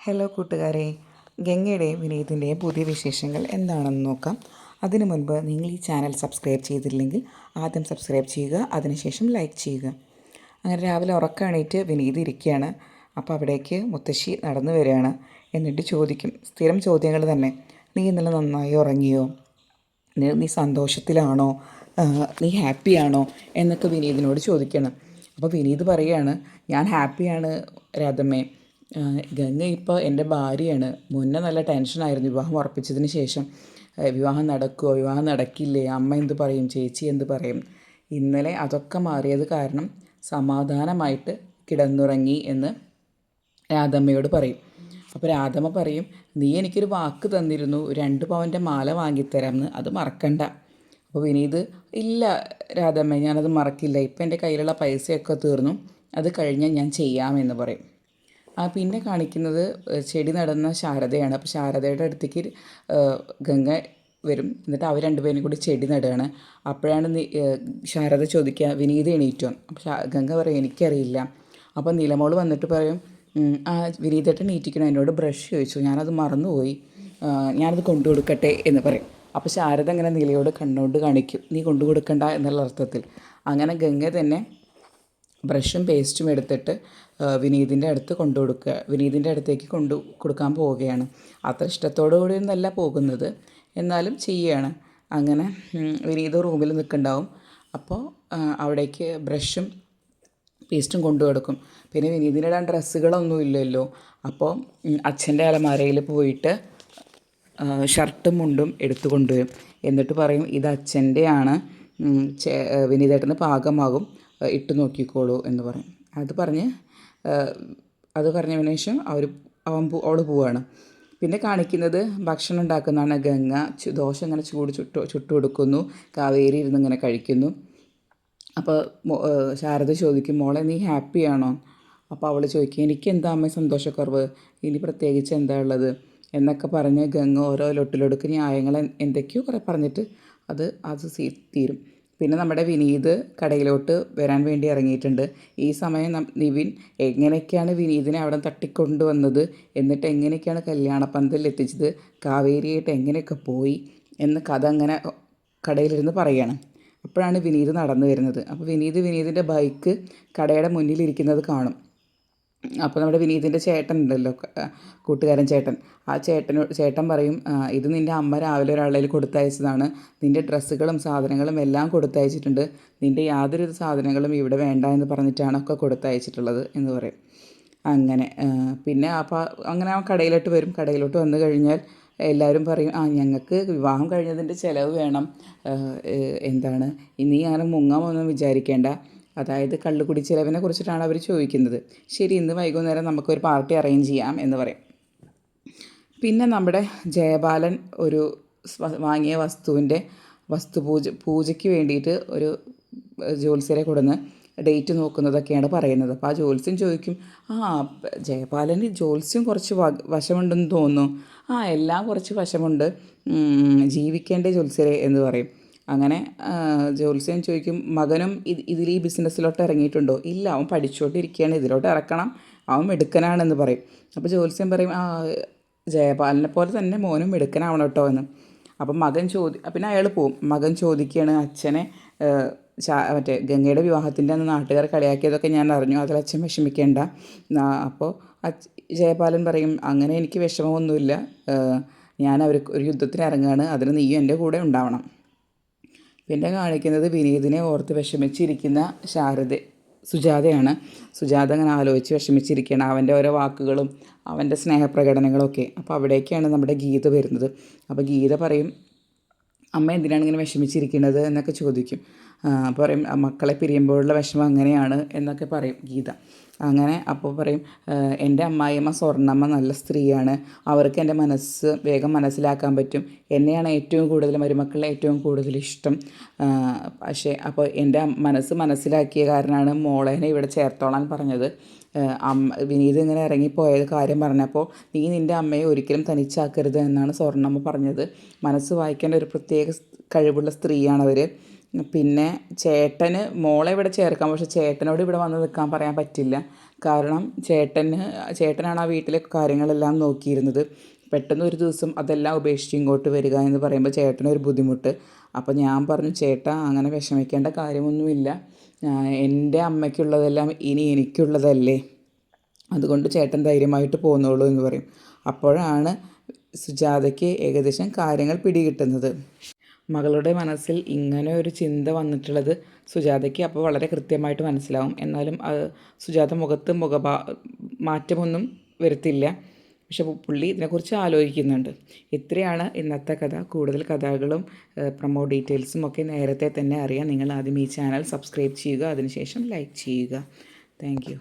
Hello കൂട്ടുകാരെ, ഗംഗയുടെയും വിനീതിൻ്റെയും പുതിയ വിശേഷങ്ങൾ എന്താണെന്ന് നോക്കാം. അതിനു മുൻപ് നിങ്ങൾ ഈ ചാനൽ സബ്സ്ക്രൈബ് ചെയ്തിട്ടില്ലെങ്കിൽ ആദ്യം സബ്സ്ക്രൈബ് ചെയ്യുക, അതിനുശേഷം ലൈക്ക് ചെയ്യുക. അങ്ങനെ രാവിലെ ഉറക്കമെണീറ്റ് വിനീത് ഇരിക്കുകയാണ്. അപ്പോൾ അവിടേക്ക് മുത്തശ്ശി നടന്നു വരികയാണ്. എന്നിട്ട് ചോദിക്കും, സ്ഥിരം ചോദ്യങ്ങൾ തന്നെ. നീ ഇന്നലെ നന്നായി ഉറങ്ങിയോ? നീ സന്തോഷത്തിലാണോ? നീ ഹാപ്പിയാണോ എന്നൊക്കെ വിനീതിനോട് ചോദിക്കണം. അപ്പോൾ വിനീത് പറയുകയാണ്, ഞാൻ ഹാപ്പിയാണ് രാധമ്മേ. ഗംഗ ഇപ്പോൾ എൻ്റെ ഭാര്യയാണ്. മുന്നേ നല്ല ടെൻഷനായിരുന്നു വിവാഹം ഉറപ്പിച്ചതിന് ശേഷം. വിവാഹം നടക്കുമോ, വിവാഹം നടക്കില്ലേ, അമ്മ എന്ത് പറയും, ചേച്ചി എന്ത് പറയും. ഇന്നലെ അതൊക്കെ മാറിയത് കാരണം സമാധാനമായിട്ട് കിടന്നുറങ്ങി എന്ന് രാധമ്മയോട് പറയും. അപ്പോൾ രാധമ്മ പറയും, നീ എനിക്കൊരു വാക്ക് തന്നിരുന്നു, 2 പവൻ്റെ മാല വാങ്ങിത്തരാമെന്ന്, അത് മറക്കണ്ട. അപ്പോൾ വിനീത്, ഇല്ല രാധമ്മ, ഞാനത് മറക്കില്ല. ഇപ്പം എൻ്റെ കയ്യിലുള്ള പൈസയൊക്കെ തീർന്നു, അത് കഴിഞ്ഞാൽ ഞാൻ ചെയ്യാമെന്ന് പറയും. പിന്നെ കാണിക്കുന്നത് ചെടി നടുന്ന ശാരദയാണ്. അപ്പോൾ ശാരദയുടെ അടുത്തേക്ക് ഗംഗ വരും. എന്നിട്ട് അവർ രണ്ടുപേരും കൂടി ചെടി നടുകയാണ്. അപ്പോഴാണ് ശാരദ ചോദിക്കുക, വിനീത് എണീറ്റോ? അപ്പോൾ ഗംഗ പറയും, എനിക്കറിയില്ല. അപ്പോൾ നിലമോൾ വന്നിട്ട് പറയും, വിനീതേട്ടൻ എണീറ്റിക്കണം, എന്നോട് ബ്രഷ് ചോദിച്ചു, ഞാനത് മറന്നുപോയി, ഞാനത് കൊണ്ടു കൊടുക്കട്ടെ എന്ന് പറയും. അപ്പോൾ ശാരദ അങ്ങനെ നിലയോട് കണ്ണുകൊണ്ട് കാണിക്കും, നീ കൊണ്ടു കൊടുക്കണ്ട എന്നുള്ള അർത്ഥത്തിൽ. അങ്ങനെ ഗംഗ തന്നെ ബ്രഷും പേസ്റ്റും എടുത്തിട്ട് വിനീതിൻ്റെ അടുത്ത് കൊണ്ടു കൊടുക്കുക, വിനീതിൻ്റെ അടുത്തേക്ക് കൊണ്ടു കൊടുക്കാൻ പോവുകയാണ്. അത്ര ഇഷ്ടത്തോടു കൂടിയൊന്നല്ല പോകുന്നത്, എന്നാലും ചെയ്യുകയാണ്. അങ്ങനെ വിനീത് റൂമിൽ നിൽക്കുന്നുണ്ടാവും. അപ്പോൾ അവിടേക്ക് ബ്രഷും പേസ്റ്റും കൊണ്ടു കൊടുക്കും. പിന്നെ വിനീതിൻ്റെ ഇടാൻ ഡ്രസ്സുകളൊന്നും ഇല്ലല്ലോ. അപ്പോൾ അച്ഛൻ്റെ അലമാരയിൽ പോയിട്ട് ഷർട്ടും മുണ്ടും എടുത്തു കൊണ്ടുവരും. എന്നിട്ട് പറയും, ഇത് അച്ഛൻ്റെയാണ്, വിനീതേട്ടന് പാകമാകും, ഇട്ട് നോക്കിക്കോളൂ എന്ന് പറയും. അത് പറഞ്ഞതിന് ശേഷം അവൾ പോവുകയാണ്. പിന്നെ കാണിക്കുന്നത് ഭക്ഷണം ഉണ്ടാക്കുന്നതാണ്. ഗംഗ ദോശ ഇങ്ങനെ ചുട്ടു കൊടുക്കുന്നു, കാവേരി ഇരുന്ന് ഇങ്ങനെ കഴിക്കുന്നു. അപ്പോൾ ശാരദ ചോദിക്കും, മോളെ നീ ഹാപ്പിയാണോ? അപ്പോൾ അവൾ ചോദിക്കും, എനിക്ക് എന്താ അമ്മ സന്തോഷക്കുറവ്, ഇനി പ്രത്യേകിച്ച് എന്താ ഉള്ളത് എന്നൊക്കെ പറഞ്ഞ് ഗംഗ ഓരോ ലൊട്ടിലൊടുക്ക് ന്യായങ്ങൾ എന്തൊക്കെയോ കുറേ പറഞ്ഞിട്ട് അത് തീരും. പിന്നെ നമ്മുടെ വിനീത് കടയിലോട്ട് വരാൻ വേണ്ടി ഇറങ്ങിയിട്ടുണ്ട്. ഈ സമയം നിവിൻ എങ്ങനെയൊക്കെയാണ് വിനീതിനെ അവിടെ തട്ടിക്കൊണ്ടുവന്നത്, എന്നിട്ട് എങ്ങനെയൊക്കെയാണ് കല്യാണപ്പന്തലിൽ എത്തിച്ചത്, കാവേരിയായിട്ട് എങ്ങനെയൊക്കെ പോയി എന്ന് കഥ അങ്ങനെ കടയിലിരുന്ന് പറയുകയാണ്. അപ്പോഴാണ് വിനീത് നടന്നു വരുന്നത്. അപ്പോൾ വിനീതിൻ്റെ ബൈക്ക് കടയുടെ മുന്നിലിരിക്കുന്നത് കാണും. അപ്പോൾ നമ്മുടെ വിനീതിൻ്റെ ചേട്ടൻ ഉണ്ടല്ലോ, കൂട്ടുകാരൻ ചേട്ടൻ, ആ ചേട്ടൻ പറയും, ഇത് നിൻ്റെ അമ്മ രാവിലെ ഒരാളേൽ കൊടുത്തയച്ചതാണ്, നിൻ്റെ ഡ്രസ്സുകളും സാധനങ്ങളും എല്ലാം കൊടുത്തയച്ചിട്ടുണ്ട്, നിൻ്റെ യാതൊരു സാധനങ്ങളും ഇവിടെ വേണ്ട എന്ന് പറഞ്ഞിട്ടാണ് ഒക്കെ കൊടുത്തയച്ചിട്ടുള്ളത് എന്ന് പറയും. അങ്ങനെ പിന്നെ അപ്പോൾ അങ്ങനെ ആ കടയിലോട്ട് വരും. കടയിലോട്ട് വന്നു കഴിഞ്ഞാൽ എല്ലാവരും പറയും, ഞങ്ങൾക്ക് വിവാഹം കഴിഞ്ഞതിൻ്റെ ചിലവ് വേണം, എന്താണ് ഇനി അങ്ങനെ മുങ്ങാമൊന്നും വിചാരിക്കേണ്ട, അതായത് കള്ളുകുടി ചിലവിനെ കുറിച്ചിട്ടാണ് അവർ ചോദിക്കുന്നത്. ശരി, ഇന്ന് വൈകുന്നേരം നമുക്കൊരു പാർട്ടി അറേഞ്ച് ചെയ്യാം എന്ന് പറയും. പിന്നെ നമ്മുടെ ജയബാലൻ ഒരു വാങ്ങിയ വസ്തുവിൻ്റെ പൂജയ്ക്ക് വേണ്ടിയിട്ട് ഒരു ജ്യോത്സ്യരെ കൊടുന്ന് ഡേറ്റ് നോക്കുന്നതൊക്കെയാണ് പറയുന്നത്. അപ്പോൾ ആ ജ്യോത്സ്യം ചോദിക്കും, ജയപാലന് ജ്യോത്സ്യം കുറച്ച് വശമുണ്ടെന്ന് തോന്നുന്നു. എല്ലാം കുറച്ച് വശമുണ്ട്, ജീവിക്കേണ്ട ജ്യോത്സ്യരെ എന്ന് പറയും. അങ്ങനെ ജ്യോത്സ്യൻ ചോദിക്കും, മകനും ഇതിൽ ഈ ബിസിനസ്സിലോട്ട് ഇറങ്ങിയിട്ടുണ്ടോ? ഇല്ല, അവൻ പഠിച്ചുകൊണ്ടിരിക്കുകയാണ്, ഇതിലോട്ട് ഇറക്കണം, അവൻ മിടുക്കനാണെന്ന് പറയും. അപ്പോൾ ജ്യോത്സ്യൻ പറയും, ജയപാലനെ പോലെ തന്നെ മോനും മിടുക്കനാവണം കേട്ടോ എന്ന്. അപ്പം പിന്നെ അയാൾ പോവും. മകൻ ചോദിക്കുകയാണ് അച്ഛനെ, മറ്റേ ഗംഗയുടെ വിവാഹത്തിൻ്റെ അന്ന് നാട്ടുകാർ കളിയാക്കിയതൊക്കെ ഞാൻ അറിഞ്ഞു, അതിൽ അച്ഛൻ വിഷമിക്കേണ്ട. അപ്പോൾ ജയപാലൻ പറയും, അങ്ങനെ എനിക്ക് വിഷമമൊന്നുമില്ല, ഞാൻ അവർക്ക് ഒരു യുദ്ധത്തിന് ഇറങ്ങുകയാണ്, അതിന് നീയും എൻ്റെ കൂടെ ഉണ്ടാവണം. പിന്നെ കാണിക്കുന്നത് വിനീതിനെ ഓർത്ത് വിഷമിച്ചിരിക്കുന്ന സുജാതയാണ്. സുജാത അങ്ങനെ ആലോചിച്ച് വിഷമിച്ചിരിക്കുകയാണ്, അവൻ്റെ ഓരോ വാക്കുകളും അവൻ്റെ സ്നേഹപ്രകടനങ്ങളൊക്കെ. അപ്പോൾ അവിടേക്കാണ് നമ്മുടെ ഗീത വരുന്നത്. അപ്പോൾ ഗീത പറയും, അമ്മ എന്തിനാണ് ഇങ്ങനെ വിഷമിച്ചിരിക്കുന്നത് എന്നൊക്കെ ചോദിക്കും. പറയും, മക്കളെ പിരിയുമ്പോഴുള്ള വിഷമം അങ്ങനെയാണ് എന്നൊക്കെ പറയും ഗീത. അങ്ങനെ അപ്പോൾ പറയും, എൻ്റെ അമ്മായിയമ്മ സ്വർണ്ണമ്മ നല്ല സ്ത്രീയാണ്, അവർക്ക് എൻ്റെ മനസ്സ് വേഗം മനസ്സിലാക്കാൻ പറ്റും, എന്നെയാണ് ഏറ്റവും കൂടുതൽ മരുമക്കളെ ഏറ്റവും കൂടുതൽ ഇഷ്ടം. പക്ഷേ അപ്പോൾ എൻ്റെ മനസ്സ് മനസ്സിലാക്കിയ കാരണമാണ് മോളേനെ ഇവിടെ ചേർത്തോളാൻ പറഞ്ഞത്. വിനീത് ഇങ്ങനെ ഇറങ്ങിപ്പോയത് കാര്യം പറഞ്ഞപ്പോൾ, നീ നിൻ്റെ അമ്മയെ ഒരിക്കലും തനിച്ചാക്കരുത് എന്നാണ് സ്വർണ്ണമ്മ പറഞ്ഞത്. മനസ്സ് വായിക്കേണ്ട ഒരു പ്രത്യേക കഴിവുള്ള സ്ത്രീയാണവർ. പിന്നെ ചേട്ടന് മോളെ ഇവിടെ ചേർക്കാം, പക്ഷെ ചേട്ടനോട് ഇവിടെ വന്ന് നിൽക്കാൻ പറയാൻ പറ്റില്ല, കാരണം ചേട്ടനാണ് ആ വീട്ടിലെ കാര്യങ്ങളെല്ലാം നോക്കിയിരുന്നത്. പെട്ടെന്ന് ഒരു ദിവസം അതെല്ലാം ഉപേക്ഷിച്ച് ഇങ്ങോട്ട് വരിക എന്ന് പറയുമ്പോൾ ചേട്ടനൊരു ബുദ്ധിമുട്ട്. അപ്പോൾ ഞാൻ പറഞ്ഞു, ചേട്ടാ അങ്ങനെ വിഷമിക്കേണ്ട കാര്യമൊന്നുമില്ല, എൻ്റെ അമ്മയ്ക്കുള്ളതെല്ലാം ഇനി എനിക്കുള്ളതല്ലേ, അതുകൊണ്ട് ചേട്ടൻ ധൈര്യമായിട്ട് പോന്നോളൂ എന്ന് പറയും. അപ്പോഴാണ് സുജാതയ്ക്ക് ഏകദേശം കാര്യങ്ങൾ പിടികിട്ടുന്നത്. മകളുടെ മനസ്സിൽ ഇങ്ങനെ ഒരു ചിന്ത വന്നിട്ടുള്ളത് സുജാതയ്ക്ക് അപ്പോൾ വളരെ കൃത്യമായിട്ട് മനസ്സിലാവും. എന്നാലും സുജാത മുഖത്ത് മാറ്റമൊന്നും വരുത്തില്ല. പക്ഷെ പുള്ളി ഇതിനെക്കുറിച്ച് ആലോചിക്കുന്നുണ്ട്. ഇത്രയാണ് ഇന്നത്തെ കഥ. കൂടുതൽ കഥകളും പ്രൊമോ ഡീറ്റെയിൽസും ഒക്കെ നേരത്തെ തന്നെ അറിയാൻ നിങ്ങൾ ആദ്യം ഈ ചാനൽ സബ്സ്ക്രൈബ് ചെയ്യുക, അതിനുശേഷം ലൈക്ക് ചെയ്യുക. താങ്ക്